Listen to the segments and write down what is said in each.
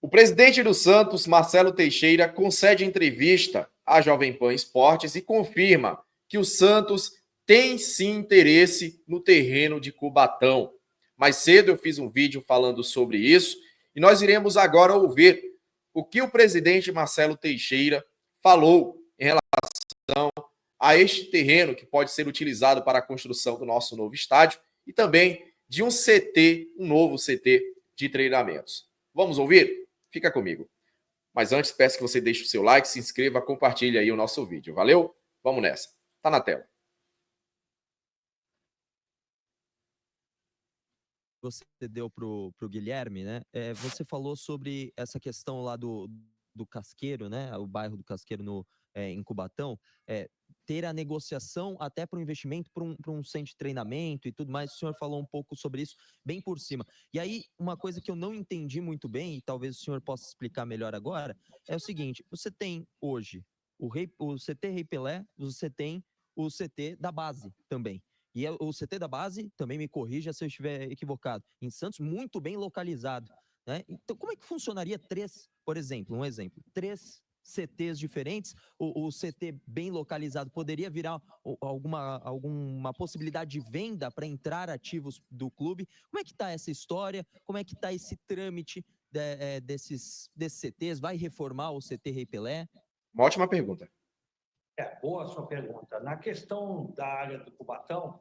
O presidente do Santos, Marcelo Teixeira, concede entrevista à Jovem Pan Esportes e confirma que o Santos tem sim interesse no terreno de Cubatão. Mais cedo eu fiz um vídeo falando sobre isso e nós iremos agora ouvir o que o presidente Marcelo Teixeira falou em relação a este terreno que pode ser utilizado para a construção do nosso novo estádio e também de um CT, um novo CT de treinamentos. Vamos ouvir? Fica comigo. Mas antes, peço que você deixe o seu like, se inscreva, compartilhe aí o nosso vídeo. Valeu? Vamos nessa. Tá na tela. Você deu pro Guilherme, né? Você falou sobre essa questão lá do Casqueiro, né? O bairro do Casqueiro em Cubatão, ter a negociação até para o investimento para um centro de treinamento e tudo mais. O senhor falou um pouco sobre isso bem por cima. E aí, uma coisa que eu não entendi muito bem, e talvez o senhor possa explicar melhor agora, é o seguinte: você tem hoje o CT Rei Pelé, você tem o CT da base também. E o CT da base, também me corrija se eu estiver equivocado, em Santos, muito bem localizado, né? Então, como é que funcionaria um exemplo, três CTs diferentes? O CT bem localizado poderia virar alguma possibilidade de venda para entrar ativos do clube? Como é que está essa história? Como é que está esse trâmite desses CTs? Vai reformar o CT Rei Pelé? Uma ótima pergunta. Boa a sua pergunta. Na questão da área do Cubatão,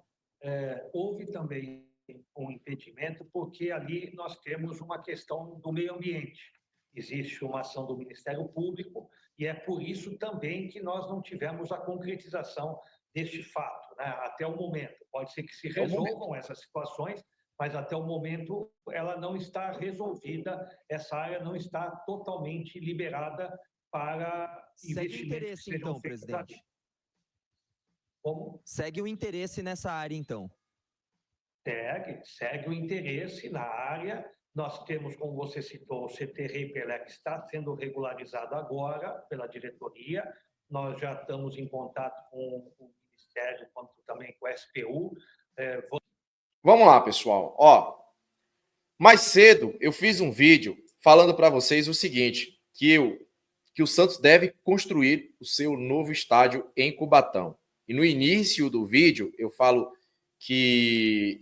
houve também um impedimento, porque ali nós temos uma questão do meio ambiente. Existe uma ação do Ministério Público e é por isso também que nós não tivemos a concretização deste fato, né? Até o momento. Pode ser que se resolvam essas situações, mas até o momento ela não está resolvida, essa área não está totalmente liberada para Segue o interesse, então, presidente. Como? Segue o interesse nessa área, então. Segue o interesse na área. Nós temos, como você citou, o CT Rei Pelé, que está sendo regularizado agora pela diretoria. Nós já estamos em contato com o Ministério, quanto também com a SPU. Vamos lá, pessoal. Mais cedo eu fiz um vídeo falando para vocês o seguinte, que o Santos deve construir o seu novo estádio em Cubatão. E no início do vídeo eu falo que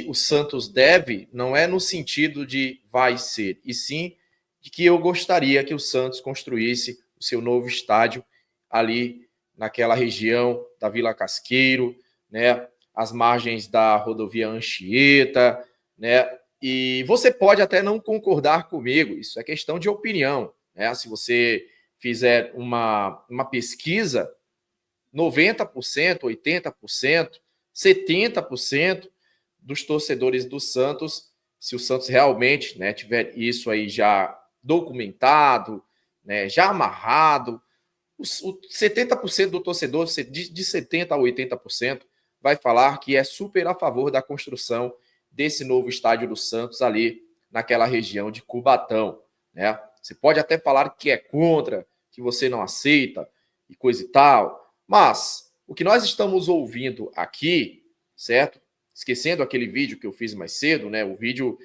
o Santos deve não é no sentido de vai ser, e sim de que eu gostaria que o Santos construísse o seu novo estádio ali naquela região da Vila Casqueiro, né, às margens da rodovia Anchieta, né? E você pode até não concordar comigo, isso é questão de opinião, né? Se você fizer uma pesquisa, 90%, 80%, 70% dos torcedores do Santos, se o Santos realmente, né, tiver isso aí já documentado, né, já amarrado, o 70% do torcedor, de 70% a 80%, vai falar que é super a favor da construção desse novo estádio do Santos ali naquela região de Cubatão, né? Você pode até falar que é contra, que você não aceita e coisa e tal, mas o que nós estamos ouvindo aqui, certo? Esquecendo aquele vídeo que eu fiz mais cedo, né? O vídeo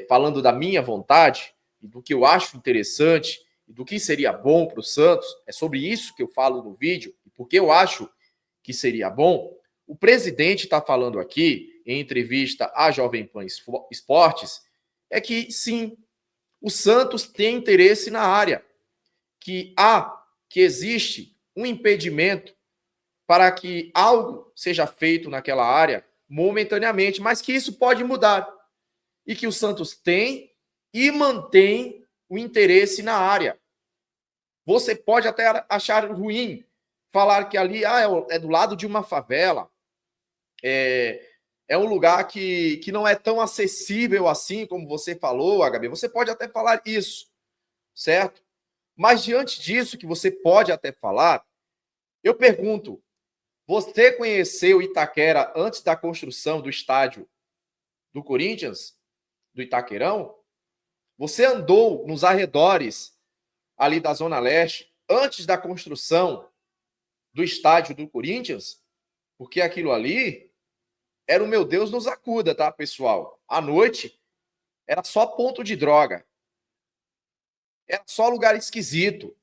falando da minha vontade e do que eu acho interessante e do que seria bom para o Santos, é sobre isso que eu falo no vídeo e porque eu acho que seria bom. O presidente está falando aqui, em entrevista à Jovem Pan Esportes, é que sim, o Santos tem interesse na área, que existe um impedimento para que algo seja feito naquela área momentaneamente, mas que isso pode mudar e que o Santos tem e mantém o interesse na área. Você pode até achar ruim falar que ali é do lado de uma favela, é um lugar que não é tão acessível assim como você falou, HB. Você pode até falar isso, certo? Mas diante disso que você pode até falar, eu pergunto, você conheceu Itaquera antes da construção do estádio do Corinthians, do Itaquerão? Você andou nos arredores ali da Zona Leste antes da construção do estádio do Corinthians? Porque aquilo ali era o meu Deus nos acuda, tá, pessoal? À noite era só ponto de droga. Era só lugar esquisito.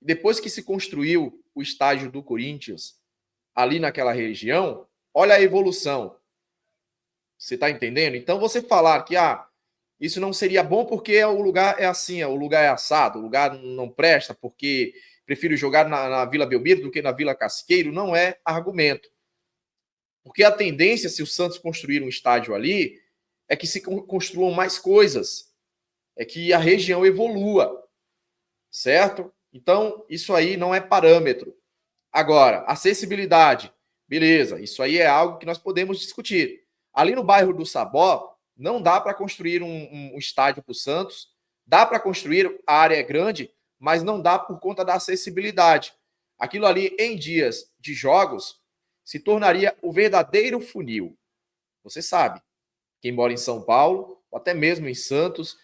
Depois que se construiu o estádio do Corinthians, ali naquela região, olha a evolução. Você está entendendo? Então, você falar que isso não seria bom porque o lugar é assim, o lugar é assado, o lugar não presta porque prefiro jogar na Vila Belmiro do que na Vila Casqueiro, não é argumento. Porque a tendência, se o Santos construir um estádio ali, é que se construam mais coisas, é que a região evolua, certo? Então, isso aí não é parâmetro. Agora, acessibilidade, beleza, isso aí é algo que nós podemos discutir. Ali no bairro do Sabó, não dá para construir um estádio para o Santos, dá para construir, a área é grande, mas não dá por conta da acessibilidade. Aquilo ali, em dias de jogos, se tornaria o verdadeiro funil. Você sabe, quem mora em São Paulo, ou até mesmo em Santos,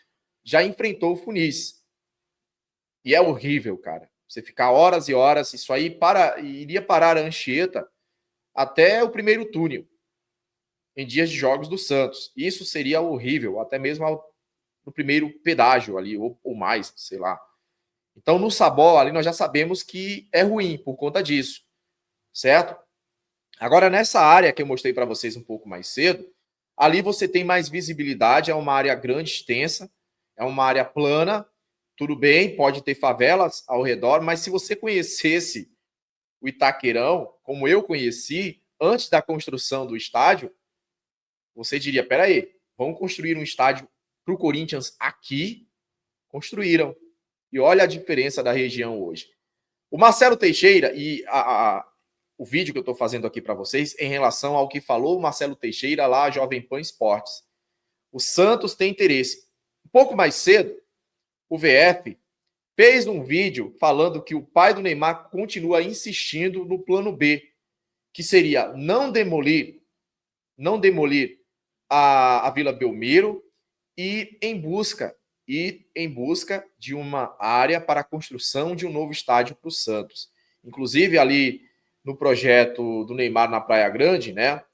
já enfrentou funis. E é horrível, cara. Você ficar horas e horas, isso aí iria parar a Anchieta até o primeiro túnel, em dias de jogos do Santos. Isso seria horrível, até mesmo no primeiro pedágio ali, ou mais, sei lá. Então, no Sabó, ali nós já sabemos que é ruim por conta disso, certo? Agora, nessa área que eu mostrei para vocês um pouco mais cedo, ali você tem mais visibilidade, é uma área grande, extensa, é uma área plana, tudo bem, pode ter favelas ao redor, mas se você conhecesse o Itaquerão, como eu conheci, antes da construção do estádio, você diria, peraí, vamos construir um estádio para o Corinthians aqui? Construíram. E olha a diferença da região hoje. O Marcelo Teixeira e o vídeo que eu estou fazendo aqui para vocês em relação ao que falou o Marcelo Teixeira lá, Jovem Pan Esportes. O Santos tem interesse. Um pouco mais cedo, o VF fez um vídeo falando que o pai do Neymar continua insistindo no plano B, que seria não demolir a Vila Belmiro e em busca de uma área para a construção de um novo estádio para o Santos. Inclusive, ali no projeto do Neymar na Praia Grande, né?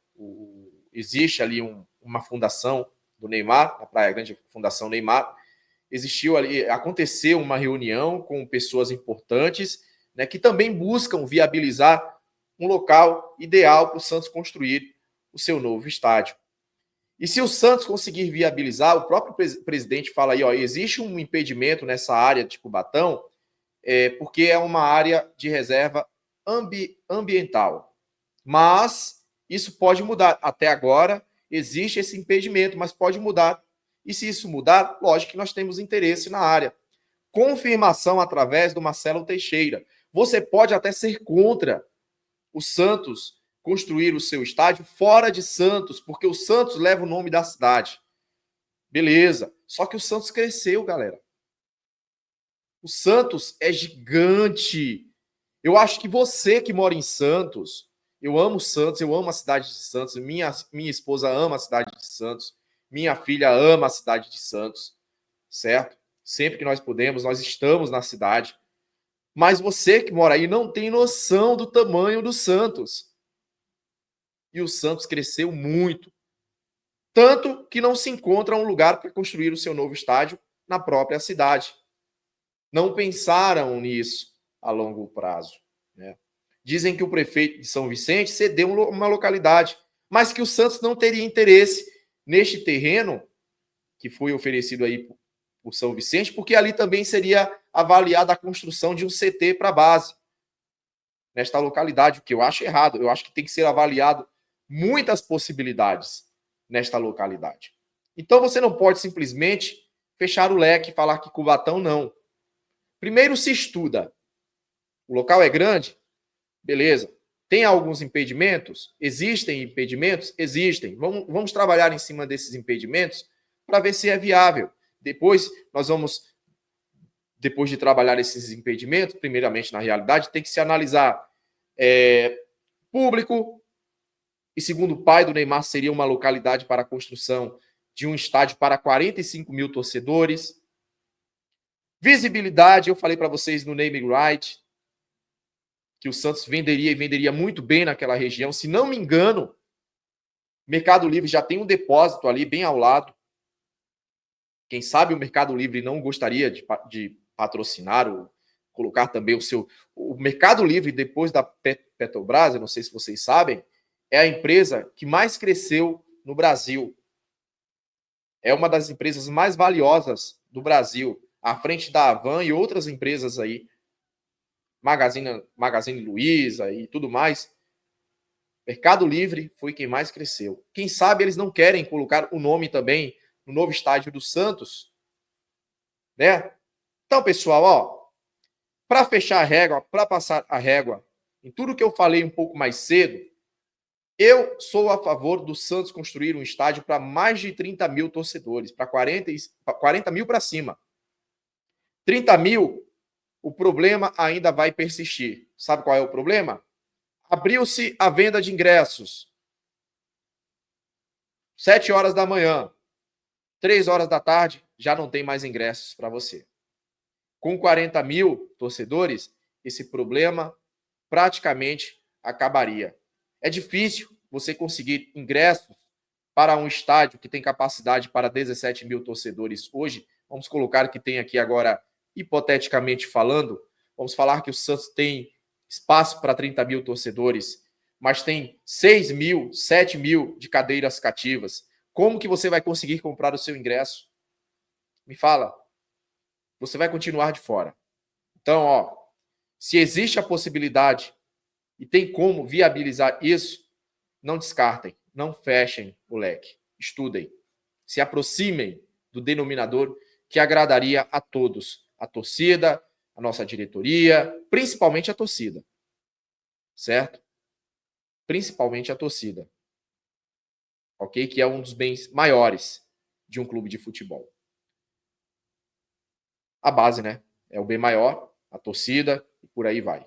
Existe ali uma fundação do Neymar, na Praia Grande, Fundação Neymar. Aconteceu uma reunião com pessoas importantes, né, que também buscam viabilizar um local ideal para o Santos construir o seu novo estádio. E se o Santos conseguir viabilizar, o próprio presidente fala aí, existe um impedimento nessa área de Cubatão, porque é uma área de reserva ambiental. Mas isso pode mudar. Até agora existe esse impedimento, mas pode mudar. E se isso mudar, lógico que nós temos interesse na área. Confirmação através do Marcelo Teixeira. Você pode até ser contra o Santos construir o seu estádio fora de Santos, porque o Santos leva o nome da cidade. Beleza. Só que o Santos cresceu, galera. O Santos é gigante. Eu acho que você que mora em Santos, eu amo Santos, eu amo a cidade de Santos, minha esposa ama a cidade de Santos, minha filha ama a cidade de Santos, certo? Sempre que nós podemos, nós estamos na cidade. Mas você que mora aí não tem noção do tamanho do Santos. E o Santos cresceu muito. Tanto que não se encontra um lugar para construir o seu novo estádio na própria cidade. Não pensaram nisso a longo prazo, né? Dizem que o prefeito de São Vicente cedeu uma localidade, mas que o Santos não teria interesse neste terreno que foi oferecido aí por São Vicente, porque ali também seria avaliada a construção de um CT para a base nesta localidade, o que eu acho errado. Eu acho que tem que ser avaliado muitas possibilidades nesta localidade. Então você não pode simplesmente fechar o leque e falar que Cubatão não. Primeiro se estuda. O local é grande? Beleza. Tem alguns impedimentos? Existem impedimentos? Existem. Vamos trabalhar em cima desses impedimentos para ver se é viável. Depois de trabalhar esses impedimentos, primeiramente na realidade, tem que se analisar público, e segundo o pai do Neymar, seria uma localidade para a construção de um estádio para 45 mil torcedores. Visibilidade, eu falei para vocês no naming right, que o Santos venderia muito bem naquela região. Se não me engano, Mercado Livre já tem um depósito ali bem ao lado. Quem sabe o Mercado Livre não gostaria de patrocinar ou colocar também o seu... O Mercado Livre, depois da Petrobras, eu não sei se vocês sabem, é a empresa que mais cresceu no Brasil. É uma das empresas mais valiosas do Brasil, à frente da Havan e outras empresas aí, Magazine Luiza e tudo mais. Mercado Livre foi quem mais cresceu. Quem sabe eles não querem colocar o nome também no novo estádio do Santos, né? Então, pessoal, ó, para fechar a régua, para passar a régua, em tudo que eu falei um pouco mais cedo, eu sou a favor do Santos construir um estádio para mais de 30 mil torcedores, para 40 mil para cima. 30 mil, o problema ainda vai persistir. Sabe qual é o problema? Abriu-se a venda de ingressos. 7 horas da manhã, 3 horas da tarde, já não tem mais ingressos para você. Com 40 mil torcedores, esse problema praticamente acabaria. É difícil você conseguir ingressos para um estádio que tem capacidade para 17 mil torcedores hoje. Vamos colocar que tem aqui agora, hipoteticamente falando, vamos falar que o Santos tem espaço para 30 mil torcedores, mas tem 6 mil, 7 mil de cadeiras cativas. Como que você vai conseguir comprar o seu ingresso? Me fala. Você vai continuar de fora. Então, ó, se existe a possibilidade e tem como viabilizar isso, não descartem, não fechem o leque. Estudem, se aproximem do denominador que agradaria a todos. A torcida, a nossa diretoria, principalmente a torcida. Certo? Principalmente a torcida. Ok? Que é um dos bens maiores de um clube de futebol. A base, né? É o bem maior, a torcida, e por aí vai.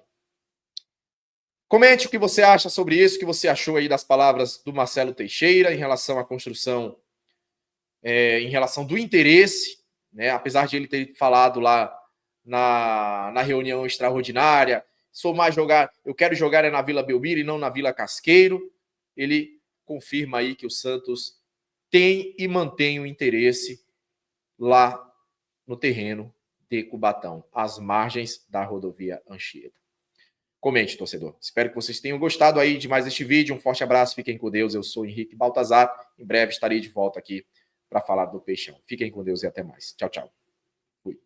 Comente o que você acha sobre isso, o que você achou aí das palavras do Marcelo Teixeira em relação à construção, em relação do interesse, né? Apesar de ele ter falado lá na reunião extraordinária, eu quero jogar na Vila Belmiro e não na Vila Casqueiro, ele confirma aí que o Santos tem e mantém o interesse lá no terreno de Cubatão, às margens da rodovia Anchieta. Comente, torcedor. Espero que vocês tenham gostado aí de mais este vídeo. Um forte abraço, fiquem com Deus. Eu sou Henrique Baltazar. Em breve estarei de volta aqui para falar do Peixão. Fiquem com Deus e até mais. Tchau, tchau. Fui.